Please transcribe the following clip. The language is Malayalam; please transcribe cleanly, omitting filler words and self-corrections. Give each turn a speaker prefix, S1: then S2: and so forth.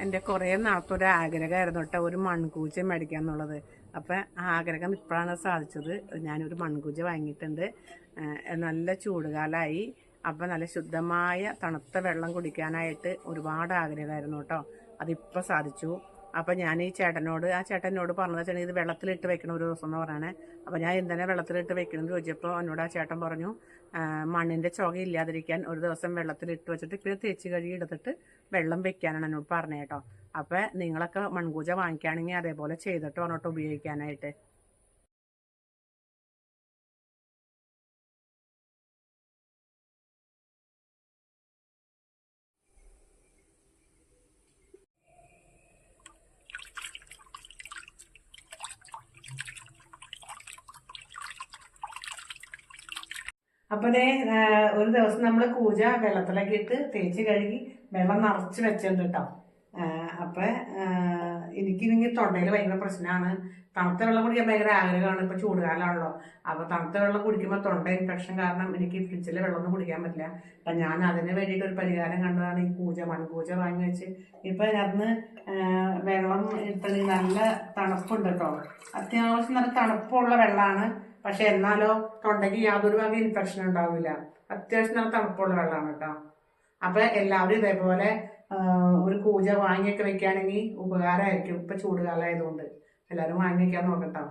S1: എൻ്റെ കുറേ നാളത്തൊരു ആഗ്രഹമായിരുന്നു കേട്ടോ, ഒരു മൺകൂജ മേടിക്കുക എന്നുള്ളത്. അപ്പം ആ ആഗ്രഹം ഇപ്പോഴാണ് സാധിച്ചത്. ഞാനൊരു മൺകൂജ വാങ്ങിയിട്ടുണ്ട്. നല്ല ചൂടുകാലമായി. അപ്പം നല്ല ശുദ്ധമായ തണുത്ത വെള്ളം കുടിക്കാനായിട്ട് ഒരുപാട് ആഗ്രഹമായിരുന്നു കേട്ടോ. അതിപ്പോൾ സാധിച്ചു. അപ്പം ഞാൻ ആ ചേട്ടനോട് പറഞ്ഞത് വെച്ചാൽ ഇത് വെള്ളത്തിലിട്ട് വെക്കണം ഒരു ദിവസം എന്ന് പറയണേ. അപ്പം ഞാൻ എന്തിനാ വെള്ളത്തിലിട്ട് വെക്കണമെന്ന് ചോദിച്ചപ്പോൾ എന്നോട് ആ ചേട്ടൻ പറഞ്ഞു, മണ്ണിൻ്റെ ചുക ഇല്ലാതിരിക്കാൻ ഒരു ദിവസം വെള്ളത്തിലിട്ട് വെച്ചിട്ട് പിന്നെ തേച്ച് കഴുകി എടുത്തിട്ട് വെള്ളം വെക്കാനാണ് എന്നോട് പറഞ്ഞത് കേട്ടോ. അപ്പം നിങ്ങളൊക്കെ മൺകൂജ വാങ്ങിക്കുകയാണെങ്കിൽ അതേപോലെ ചെയ്തിട്ട് പറഞ്ഞിട്ട് ഉപയോഗിക്കാനായിട്ട്. അപ്പോൾ ഒരു ദിവസം നമ്മൾ കൂജ വെള്ളത്തിലൊക്കെ ഇട്ട് തേച്ച് കഴുകി വെള്ളം നിറച്ച് വെച്ചിട്ടുണ്ട് കേട്ടോ. അപ്പം എനിക്കില്ലെങ്കിൽ തൊണ്ടയിൽ ഭയങ്കര പ്രശ്നമാണ്. തണുത്ത വെള്ളം കുടിക്കാൻ ഭയങ്കര ആഗ്രഹമാണ്. ഇപ്പോൾ ചൂടുകാലമാണല്ലോ. അപ്പോൾ തണുത്ത വെള്ളം കുടിക്കുമ്പോൾ തൊണ്ട ഇൻഫെക്ഷൻ കാരണം എനിക്ക് ഫ്രിഡ്ജിലെ വെള്ളമൊന്നും കുടിക്കാൻ പറ്റില്ല. അപ്പം ഞാൻ അതിന് വേണ്ടിയിട്ട് ഒരു പരിഹാരം കണ്ടതാണ് ഈ മൺകൂജ വാങ്ങി വെച്ച്. ഇപ്പം അതിന് വെള്ളം ഇട്ടെങ്കിൽ നല്ല തണുപ്പുണ്ട് കേട്ടോ. അത്യാവശ്യം നല്ല തണുപ്പുള്ള വെള്ളമാണ്. പക്ഷെ എന്നാലോ തൊണ്ടയ്ക്ക് യാതൊരു വക ഇൻഫെക്ഷൻ ഉണ്ടാവില്ല. അത്യാവശ്യം നല്ല തണുപ്പുള്ള വെള്ളമാണ് കേട്ടോ. അപ്പൊ എല്ലാവരും ഇതേപോലെ ഒരു കൂജ വാങ്ങിയൊക്കെ വെക്കുകയാണെങ്കിൽ ഉപകാരമായിരിക്കും. ഇപ്പൊ ചൂടുകാലമായതുകൊണ്ട് എല്ലാവരും വാങ്ങി വെക്കാൻ നോക്കട്ടോ.